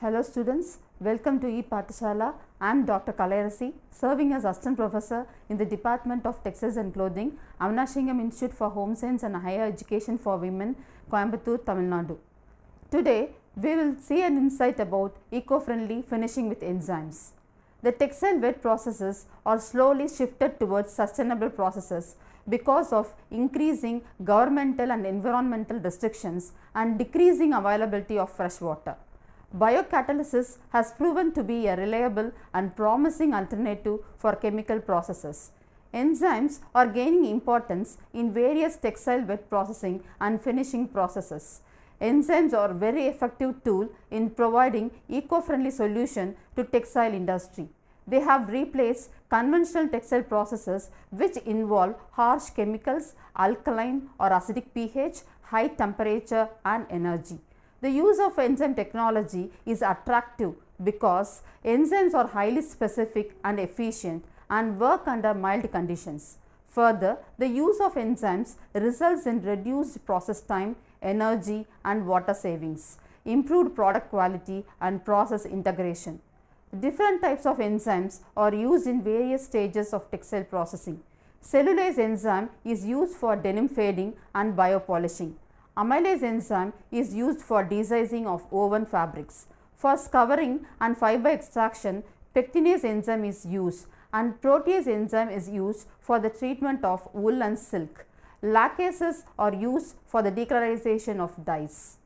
Hello students, welcome to ePathashala. I am Dr. Kalayarasi, serving as Assistant Professor in the Department of Textiles and Clothing, Avanashingam Institute for Home Science and Higher Education for Women, Coimbatore, Tamil Nadu. Today, we will see an insight about eco-friendly finishing with enzymes. The textile wet processes are slowly shifted towards sustainable processes because of increasing governmental and environmental restrictions and decreasing availability of fresh water. Biocatalysis has proven to be a reliable and promising alternative for chemical processes. Enzymes are gaining importance in various textile wet processing and finishing processes. Enzymes are a very effective tool in providing eco-friendly solution to textile industry. They have replaced conventional textile processes which involve harsh chemicals, alkaline or acidic pH, high temperature and energy. The use of enzyme technology is attractive because enzymes are highly specific and efficient and work under mild conditions. Further, the use of enzymes results in reduced process time, energy and water savings, improved product quality and process integration. Different types of enzymes are used in various stages of textile processing. Cellulase enzyme is used for denim fading and biopolishing. Amylase enzyme is used for desizing of woven fabrics. For scouring and fiber extraction, pectinase enzyme is used and protease enzyme is used for the treatment of wool and silk. Lacases are used for the decolorization of dyes.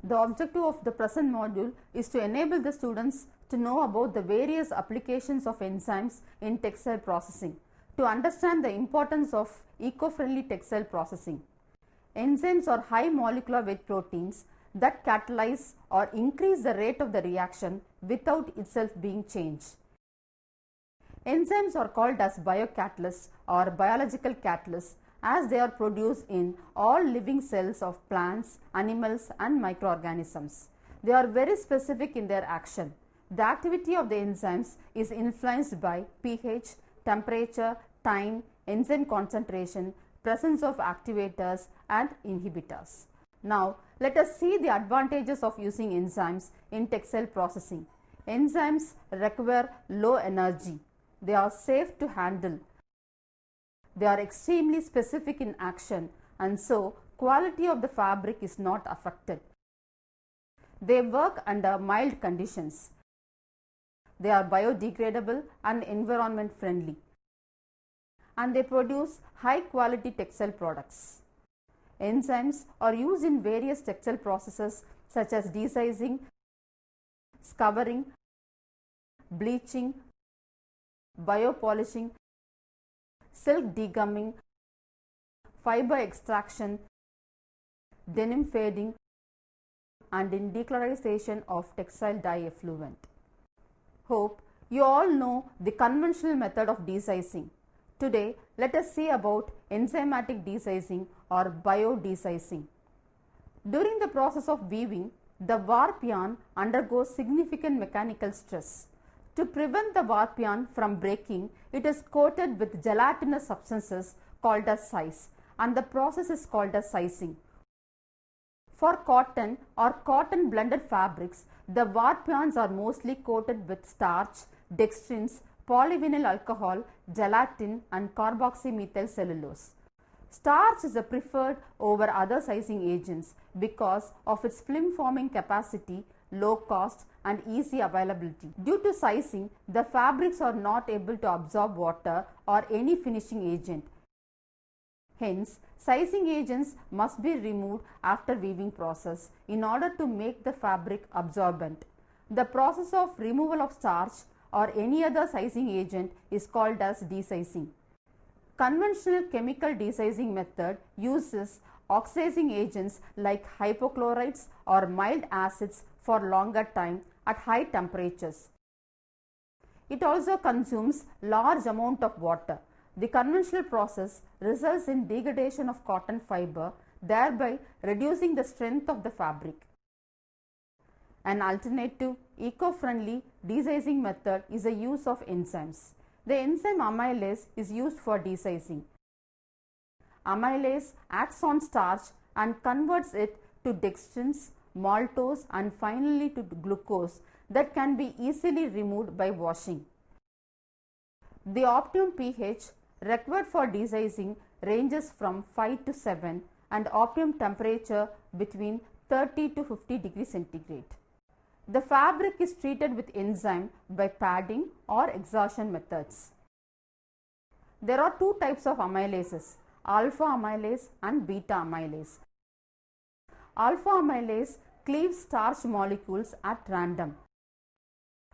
The objective of the present module is to enable the students to know about the various applications of enzymes in textile processing, to understand the importance of eco-friendly textile processing. Enzymes are high molecular weight proteins that catalyze or increase the rate of the reaction without itself being changed. Enzymes are called as biocatalysts or biological catalysts as they are produced in all living cells of plants, animals and microorganisms. They are very specific in their action. The activity of the enzymes is influenced by pH, temperature, time, enzyme concentration, presence of activators and inhibitors. Now, let us see the advantages of using enzymes in textile processing. Enzymes require low energy. They are safe to handle. They are extremely specific in action and so quality of the fabric is not affected. They work under mild conditions. They are biodegradable and environment friendly, and they produce high quality textile products. Enzymes are used in various textile processes such as desizing, scouring, bleaching, biopolishing, silk degumming, fiber extraction, denim fading and in decolorization of textile dye effluent. Hope you all know the conventional method of desizing. Today, let us see about enzymatic desizing or bio-desizing. During the process of weaving, the warp yarn undergoes significant mechanical stress. To prevent the warp yarn from breaking, it is coated with gelatinous substances called as size, and the process is called as sizing. For cotton or cotton blended fabrics, the warp yarns are mostly coated with starch, dextrins, polyvinyl alcohol, gelatin and carboxymethyl cellulose. Starch is preferred over other sizing agents because of its film forming capacity, low cost and easy availability. Due to sizing, the fabrics are not able to absorb water or any finishing agent. Hence, sizing agents must be removed after weaving process in order to make the fabric absorbent. The process of removal of starch or any other sizing agent is called as desizing. Conventional chemical desizing method uses oxidizing agents like hypochlorites or mild acids for longer time at high temperatures. It also consumes large amount of water. The conventional process results in degradation of cotton fiber, thereby reducing the strength of the fabric. An alternative, eco-friendly desizing method is the use of enzymes. The enzyme amylase is used for desizing. Amylase acts on starch and converts it to dextrins, maltose and finally to glucose that can be easily removed by washing. The optimum pH required for desizing ranges from 5 to 7 and optimum temperature between 30 to 50 degrees centigrade. The fabric is treated with enzyme by padding or exhaustion methods. There are two types of amylases, alpha amylase and beta amylase. Alpha amylase cleaves starch molecules at random,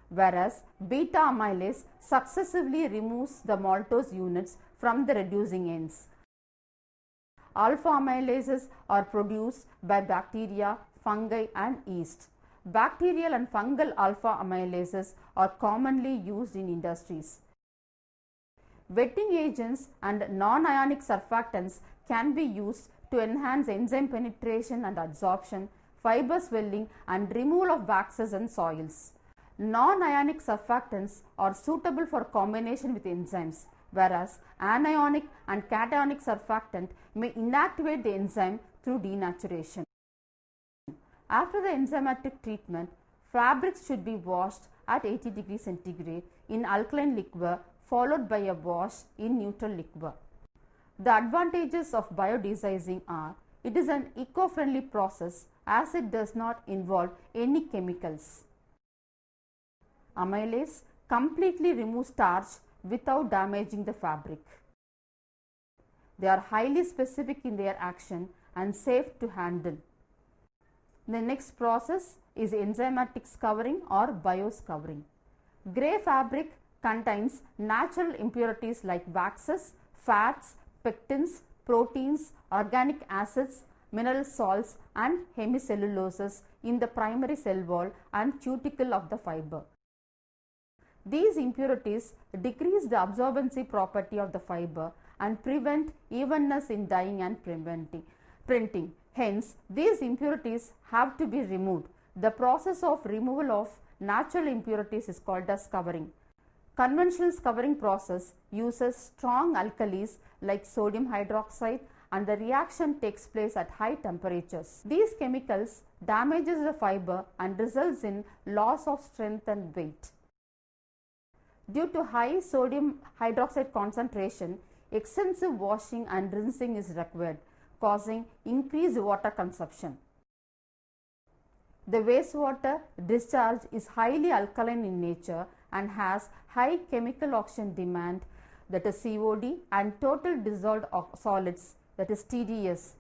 whereas beta amylase successively removes the maltose units from the reducing ends. Alpha amylases are produced by bacteria, fungi and yeast. Bacterial and fungal alpha amylases are commonly used in industries. Wetting agents and non-ionic surfactants can be used to enhance enzyme penetration and absorption, fiber swelling and removal of waxes and soils. Non-ionic surfactants are suitable for combination with enzymes, whereas anionic and cationic surfactant may inactivate the enzyme through denaturation. After the enzymatic treatment, fabrics should be washed at 80 degrees centigrade in alkaline liquor followed by a wash in neutral liquor. The advantages of biodesizing are: it is an eco-friendly process as it does not involve any chemicals. Amylase completely removes starch without damaging the fabric. They are highly specific in their action and safe to handle. The next process is enzymatic scouring or bio-scouring. Grey fabric contains natural impurities like waxes, fats, pectins, proteins, organic acids, mineral salts and hemicelluloses in the primary cell wall and cuticle of the fiber. These impurities decrease the absorbency property of the fiber and prevent evenness in dyeing and printing. Hence, these impurities have to be removed. The process of removal of natural impurities is called as scouring. Conventional scouring process uses strong alkalis like sodium hydroxide and the reaction takes place at high temperatures. These chemicals damages the fiber and results in loss of strength and weight. Due to high sodium hydroxide concentration, extensive washing and rinsing is required, causing increased water consumption. The wastewater discharge is highly alkaline in nature and has high chemical oxygen demand, that is COD, and total dissolved solids, that is TDS.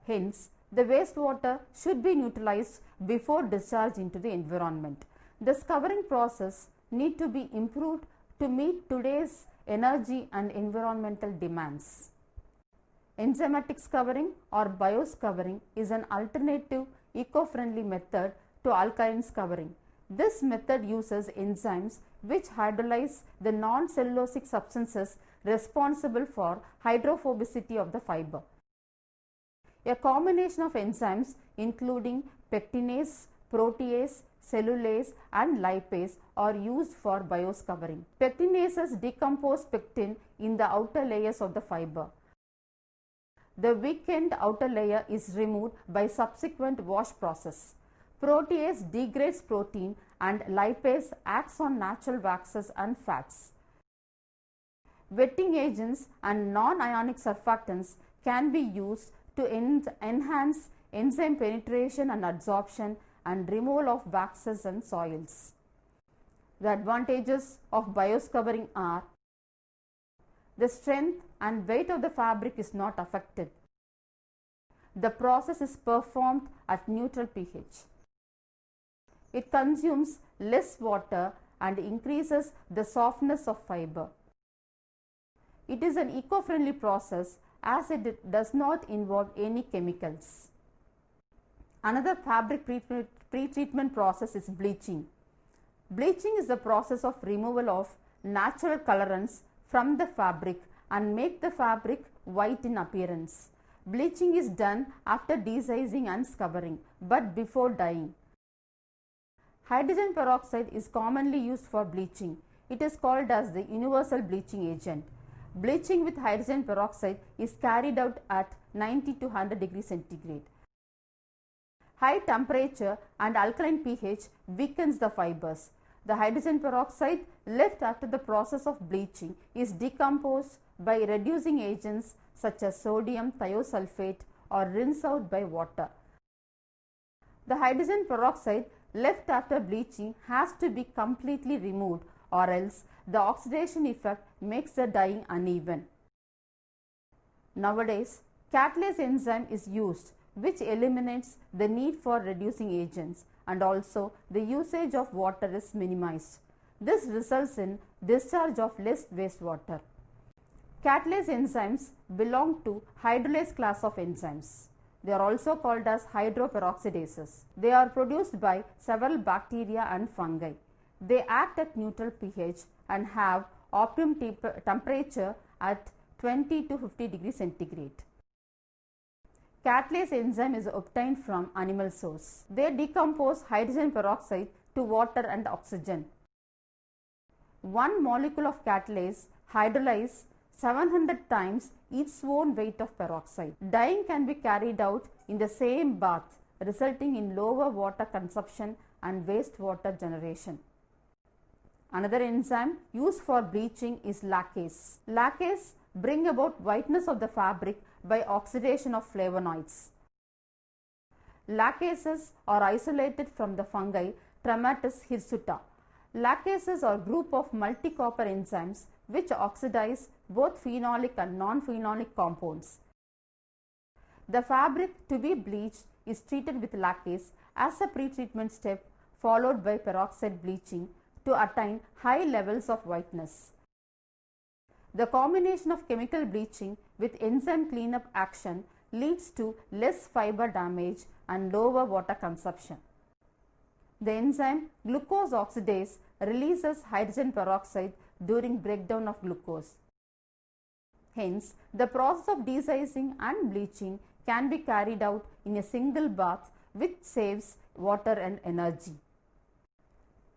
Hence, the wastewater should be neutralized before discharge into the environment. The scouring process need to be improved to meet today's energy and environmental demands. Enzymatic scouring or bio-scouring is an alternative eco-friendly method to alkaline scouring. This method uses enzymes which hydrolyze the non-cellulosic substances responsible for hydrophobicity of the fiber. A combination of enzymes including pectinase, protease, cellulase and lipase are used for bio-scouring. Pectinases decompose pectin in the outer layers of the fiber. The weakened outer layer is removed by subsequent wash process. Protease degrades protein and lipase acts on natural waxes and fats. Wetting agents and non-ionic surfactants can be used to enhance enzyme penetration and absorption and removal of waxes and soils. The advantages of bio-scouring are: the strength and weight of the fabric is not affected. The process is performed at neutral pH. It consumes less water and increases the softness of fiber. It is an eco-friendly process as it does not involve any chemicals. Another fabric pre-treatment process is bleaching. Bleaching is the process of removal of natural colorants from the fabric and make the fabric white in appearance. Bleaching is done after desizing and scouring, but before dyeing. Hydrogen peroxide is commonly used for bleaching. It is called as the universal bleaching agent. Bleaching with hydrogen peroxide is carried out at 90 to 100 degrees centigrade. High temperature and alkaline pH weakens the fibers. The hydrogen peroxide left after the process of bleaching is decomposed by reducing agents such as sodium thiosulfate or rinse out by water. The hydrogen peroxide left after bleaching has to be completely removed, or else the oxidation effect makes the dyeing uneven. Nowadays, catalase enzyme is used, which eliminates the need for reducing agents, and also the usage of water is minimized. This results in discharge of less wastewater. Catalase enzymes belong to hydrolase class of enzymes. They are also called as hydroperoxidases. They are produced by several bacteria and fungi. They act at neutral pH and have optimum temperature at 20 to 50 degrees centigrade. Catalase enzyme is obtained from animal source. They decompose hydrogen peroxide to water and oxygen. One molecule of catalase hydrolyzes 700 times its own weight of peroxide. Dyeing can be carried out in the same bath, resulting in lower water consumption and wastewater generation. Another enzyme used for bleaching is lacase. Lacase bring about whiteness of the fabric by oxidation of flavonoids. Lacases are isolated from the fungi Trematis hirsuta. Lacases are group of multi-copper enzymes which oxidize both phenolic and non-phenolic compounds. The fabric to be bleached is treated with lacase as a pretreatment step followed by peroxide bleaching to attain high levels of whiteness. The combination of chemical bleaching with enzyme cleanup action leads to less fiber damage and lower water consumption. The enzyme glucose oxidase releases hydrogen peroxide during breakdown of glucose. Hence, the process of desizing and bleaching can be carried out in a single bath, which saves water and energy.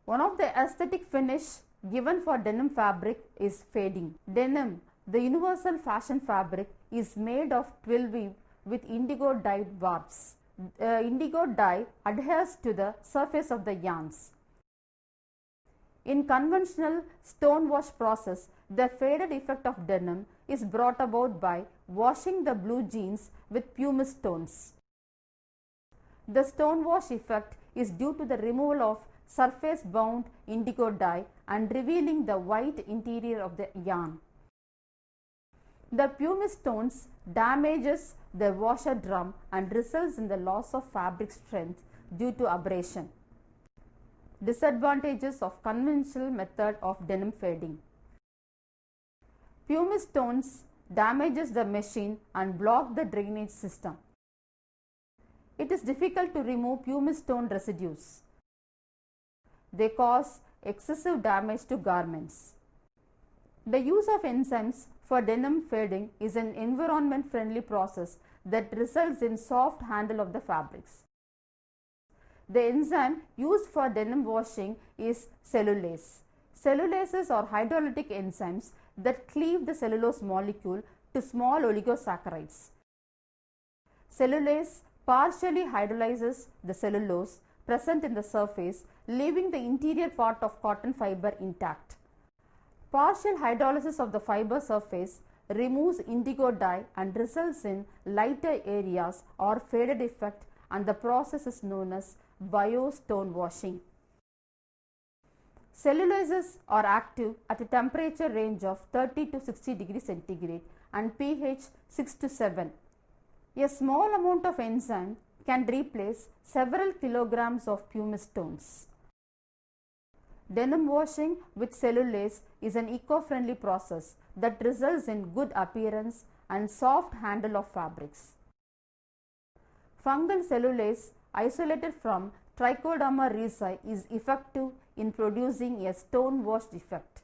One of the aesthetic finish given for denim fabric is fading. Denim, the universal fashion fabric, is made of twill weave with indigo dyed barbs. Indigo dye adheres to the surface of the yarns. In conventional stone wash process, the faded effect of denim is brought about by washing the blue jeans with pumice stones. The stone wash effect is due to the removal of surface bound indigo dye and revealing the white interior of the yarn. The pumice stones damages the washer drum and results in the loss of fabric strength due to abrasion. Disadvantages of conventional method of denim fading. Pumice stones damages the machine and block the drainage system. It is difficult to remove pumice stone residues. They cause excessive damage to garments. The use of enzymes for denim fading is an environment friendly process that results in soft handle of the fabrics. The enzyme used for denim washing is cellulase. Cellulases are hydrolytic enzymes that cleave the cellulose molecule to small oligosaccharides. Cellulase partially hydrolyzes the cellulose present in the surface, leaving the interior part of cotton fiber intact. Partial hydrolysis of the fiber surface removes indigo dye and results in lighter areas or faded effect, and the process is known as bio-stone washing. Cellulases are active at a temperature range of 30 to 60 degrees centigrade and pH 6 to 7. A small amount of enzyme can replace several kilograms of pumice stones. Denim washing with cellulase is an eco-friendly process that results in good appearance and soft handle of fabrics. Fungal cellulase isolated from Trichoderma resi is effective in producing a stone washed effect.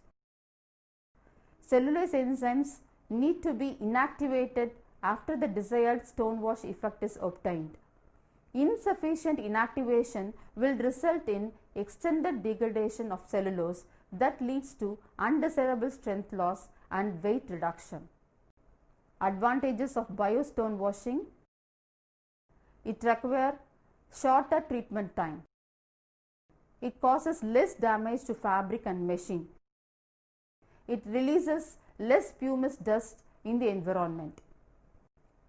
Cellulase enzymes need to be inactivated after the desired stone wash effect is obtained. Insufficient inactivation will result in extended degradation of cellulose that leads to undesirable strength loss and weight reduction. Advantages of bio-stone washing: it requires shorter treatment time. It causes less damage to fabric and machine. It releases less pumice dust in the environment.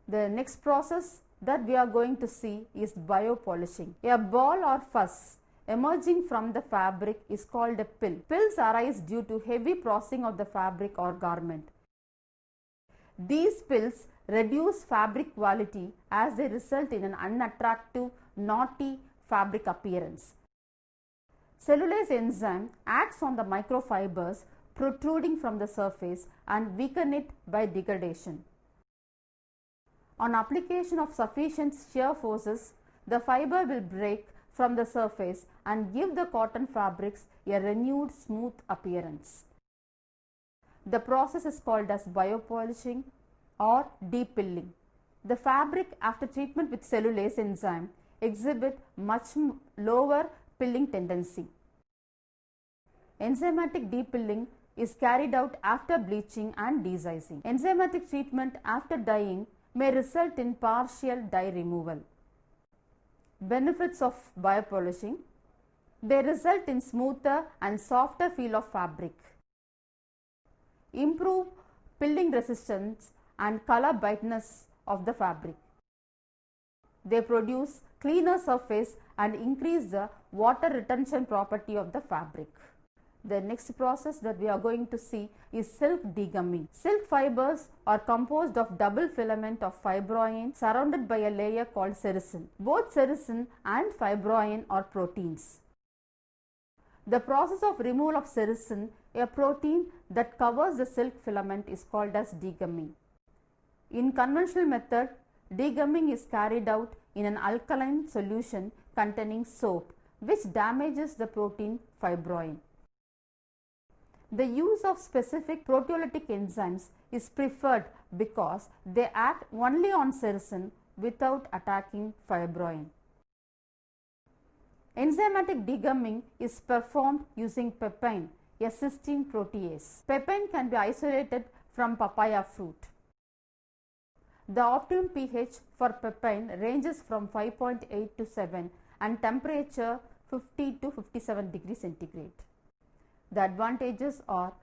The next process that we are going to see is biopolishing. A ball or fuzz emerging from the fabric is called a pill. Pills arise due to heavy processing of the fabric or garment. These pills reduce fabric quality as they result in an unattractive, knotty fabric appearance. Cellulase enzyme acts on the microfibers protruding from the surface and weaken it by degradation. On application of sufficient shear forces, the fiber will break from the surface and give the cotton fabrics a renewed smooth appearance. The process is called as biopolishing or depilling. The fabric after treatment with cellulase enzyme exhibit much lower pilling tendency. Enzymatic depilling is carried out after bleaching and desizing. Enzymatic treatment after dyeing may result in partial dye removal. Benefits of biopolishing: they result in smoother and softer feel of fabric, improve pilling resistance and color brightness of the fabric. They produce cleaner surface and increase the water retention property of the fabric. The next process that we are going to see is silk degumming. Silk fibers are composed of double filament of fibroin surrounded by a layer called sericin. Both sericin and fibroin are proteins. The process of removal of sericin, a protein that covers the silk filament, is called as degumming. In conventional method, degumming is carried out in an alkaline solution containing soap, which damages the protein fibroin. The use of specific proteolytic enzymes is preferred because they act only on sericin without attacking fibroin. Enzymatic degumming is performed using pepine, a cysteine protease. Pepine can be isolated from papaya fruit. The optimum pH for pepine ranges from 5.8 to 7 and temperature 50 to 57 degrees centigrade. The advantages are: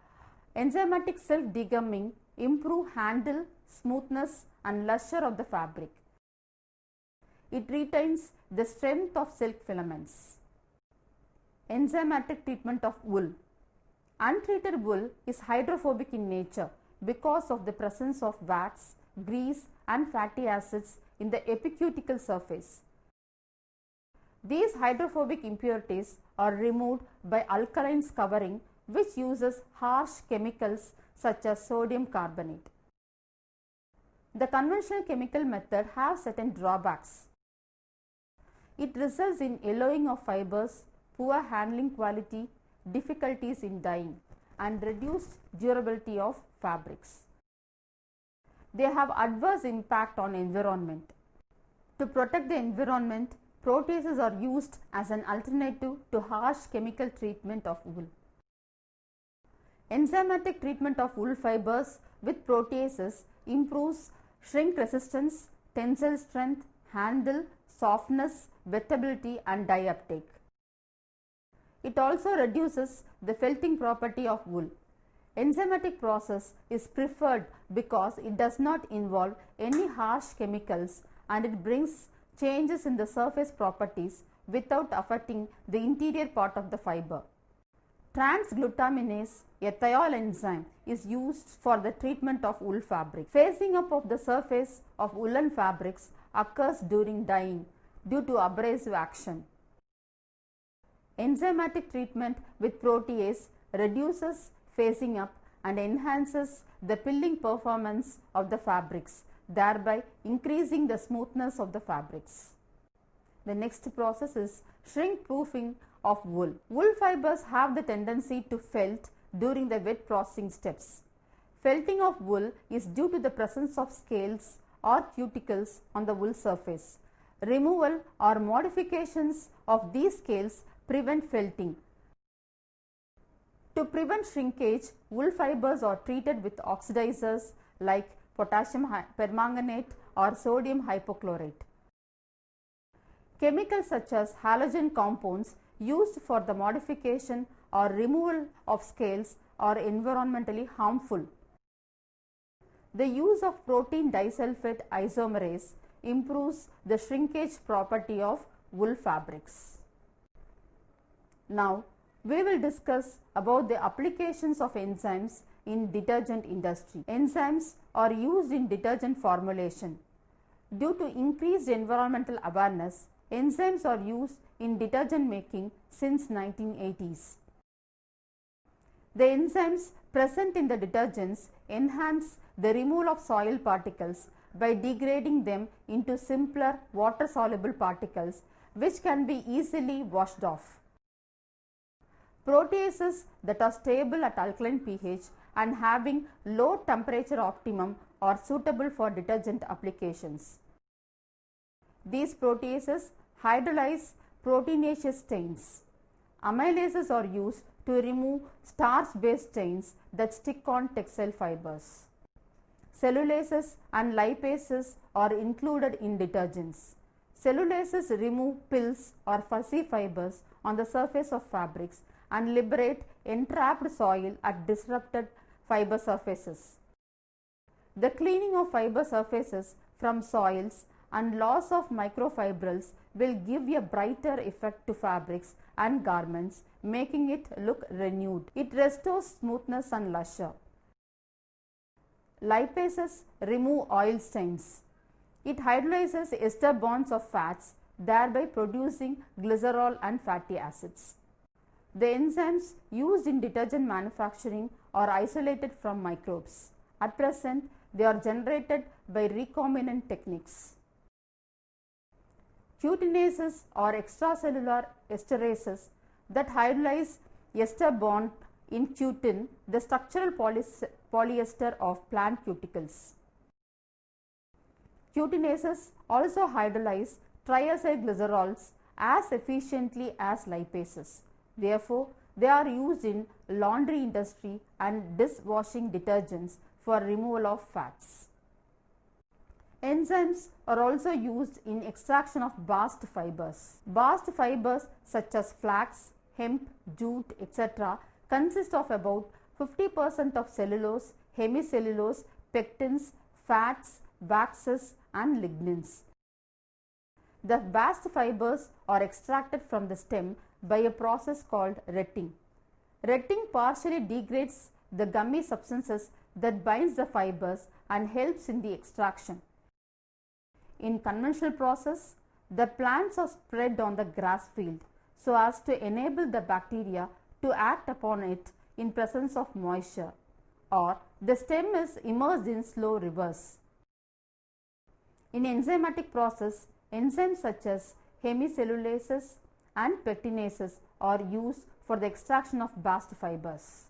enzymatic silk degumming improve handle, smoothness and luster of the fabric. It retains the strength of silk filaments. Enzymatic treatment of wool. Untreated wool is hydrophobic in nature because of the presence of wax, grease and fatty acids in the epicutical surface. These hydrophobic impurities are removed by alkaline scouring, which uses harsh chemicals such as sodium carbonate. The conventional chemical method has certain drawbacks. It results in yellowing of fibers, poor handling quality, difficulties in dyeing, and reduced durability of fabrics. They have adverse impact on environment. To protect the environment, proteases are used as an alternative to harsh chemical treatment of wool. Enzymatic treatment of wool fibers with proteases improves shrink resistance, tensile strength, handle, softness, wettability and dye uptake. It also reduces the felting property of wool. Enzymatic process is preferred because it does not involve any harsh chemicals and it brings changes in the surface properties without affecting the interior part of the fiber. Trans-glutaminase, a thiol enzyme, is used for the treatment of wool fabric. Phasing up of the surface of woolen fabrics occurs during dyeing due to abrasive action. Enzymatic treatment with protease reduces phasing up and enhances the pilling performance of the fabrics, thereby increasing the smoothness of the fabrics. The next process is shrink proofing of wool. Wool fibers have the tendency to felt during the wet processing steps. Felting of wool is due to the presence of scales or cuticles on the wool surface. Removal or modifications of these scales prevent felting. To prevent shrinkage, wool fibers are treated with oxidizers like potassium permanganate or sodium hypochlorite. Chemicals such as halogen compounds used for the modification or removal of scales are environmentally harmful. The use of protein disulfide isomerase improves the shrinkage property of wool fabrics. Now, we will discuss about the applications of enzymes in detergent industry. Enzymes are used in detergent formulation. Due to increased environmental awareness, enzymes are used in detergent making since 1980s. The enzymes present in the detergents enhance the removal of soil particles by degrading them into simpler water soluble particles which can be easily washed off. Proteases that are stable at alkaline pH and having low temperature optimum are suitable for detergent applications. These proteases hydrolyze proteinaceous stains. Amylases are used to remove starch-based stains that stick on textile fibers. Cellulases and lipases are included in detergents. Cellulases remove pills or fuzzy fibers on the surface of fabrics and liberate entrapped soil at disrupted fiber surfaces. The cleaning of fiber surfaces from soils and loss of microfibrils will give a brighter effect to fabrics and garments, making it look renewed. It restores smoothness and lustre. Lipases remove oil stains. It hydrolyzes ester bonds of fats, thereby producing glycerol and fatty acids. The enzymes used in detergent manufacturing are isolated from microbes. At present, they are generated by recombinant techniques. Cutinases are extracellular esterases that hydrolyze ester bond in cutin, the structural polyester of plant cuticles. Cutinases also hydrolyze triacylglycerols as efficiently as lipases. Therefore, they are used in laundry industry and dishwashing detergents for removal of fats. Enzymes are also used in extraction of bast fibers. Bast fibers such as flax, hemp, jute, etc. consist of about 50% of cellulose, hemicellulose, pectins, fats, waxes and lignins. The bast fibers are extracted from the stem by a process called retting. Retting partially degrades the gummy substances that binds the fibers and helps in the extraction. In conventional process, the plants are spread on the grass field so as to enable the bacteria to act upon it in presence of moisture, or the stem is immersed in slow rivers. In enzymatic process, enzymes such as hemicellulases and pectinases are used for the extraction of bast fibers.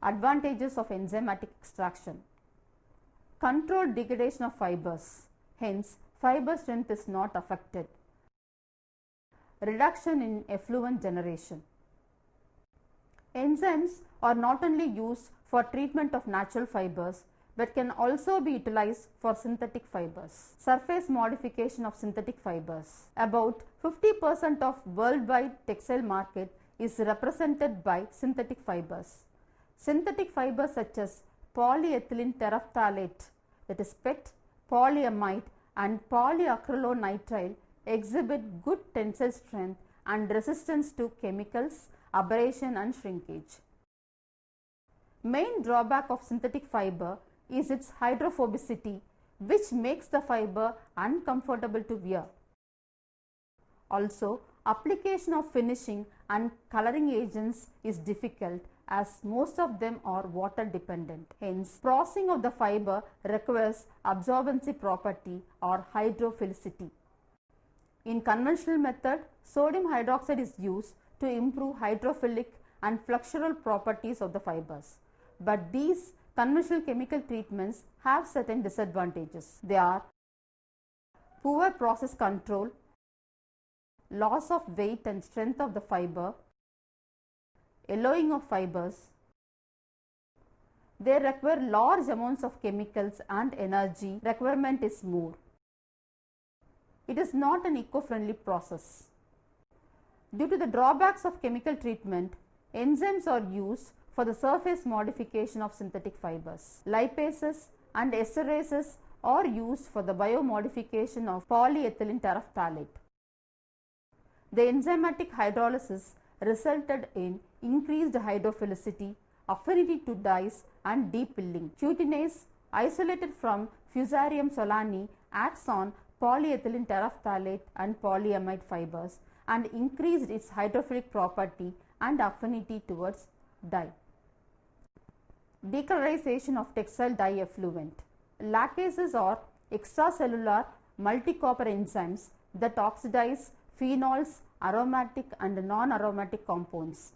Advantages of enzymatic extraction: controlled degradation of fibers, hence fiber strength is not affected. Reduction in effluent generation. Enzymes are not only used for treatment of natural fibers but can also be utilized for synthetic fibers. Surface modification of synthetic fibers. About 50% of worldwide textile market is represented by synthetic fibers. Synthetic fibers such as polyethylene terephthalate, that is PET, polyamide and polyacrylonitrile exhibit good tensile strength and resistance to chemicals, abrasion and shrinkage. Main drawback of synthetic fiber is its hydrophobicity, which makes the fiber uncomfortable to wear. Also, application of finishing and coloring agents is difficult as most of them are water dependent. Hence, processing of the fiber requires absorbency property or hydrophilicity. In conventional method, sodium hydroxide is used to improve hydrophilic and flexural properties of the fibers. But these conventional chemical treatments have certain disadvantages. They are poor process control, loss of weight and strength of the fiber, yellowing of fibers. They require large amounts of chemicals and energy requirement is more. it is not an eco-friendly process. Due to the drawbacks of chemical treatment, enzymes are used for the surface modification of synthetic fibers. Lipases and esterases are used for the biomodification of polyethylene terephthalate. The enzymatic hydrolysis resulted in increased hydrophilicity, affinity to dyes and deep pilling. Cutinase, isolated from Fusarium solani, acts on polyethylene terephthalate and polyamide fibers and increased its hydrophilic property and affinity towards dye. Decolorization of textile dye effluent. Lacases are extracellular multi-copper enzymes that oxidize phenols, aromatic and non-aromatic compounds.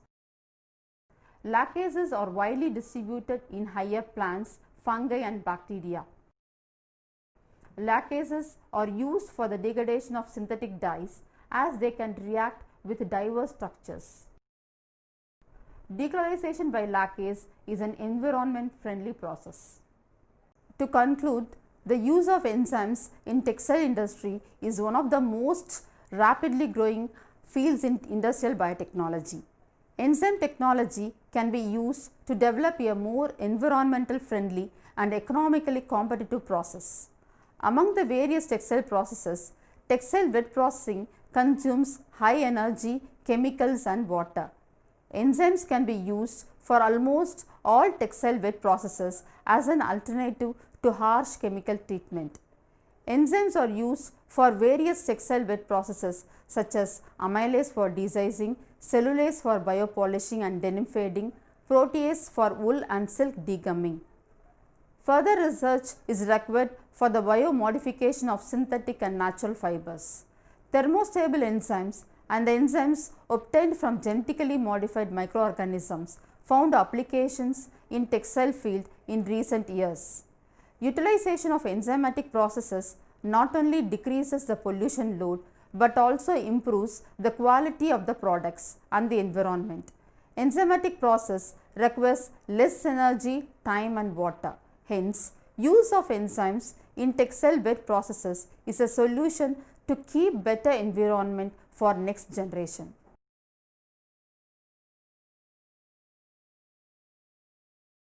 Lacases are widely distributed in higher plants, fungi and bacteria. Lacases are used for the degradation of synthetic dyes as they can react with diverse structures. Decolorization by lacase is an environment-friendly process. To conclude, the use of enzymes in textile industry is one of the most rapidly growing fields in industrial biotechnology. Enzyme technology can be used to develop a more environmental friendly and economically competitive process. Among the various textile processes, textile wet processing consumes high energy, chemicals and water. Enzymes can be used for almost all textile wet processes as an alternative to harsh chemical treatment. Enzymes are used for various textile wet processes such as amylase for desizing, cellulase for biopolishing and denim fading, protease for wool and silk degumming. Further research is required for the biomodification of synthetic and natural fibers. Thermostable enzymes and the enzymes obtained from genetically modified microorganisms found applications in textile field in recent years. Utilization of enzymatic processes not only decreases the pollution load but also improves the quality of the products and the environment. Enzymatic process requires less energy, time and water. Hence, use of enzymes in textile wet processes is a solution to keep better environment for next generation.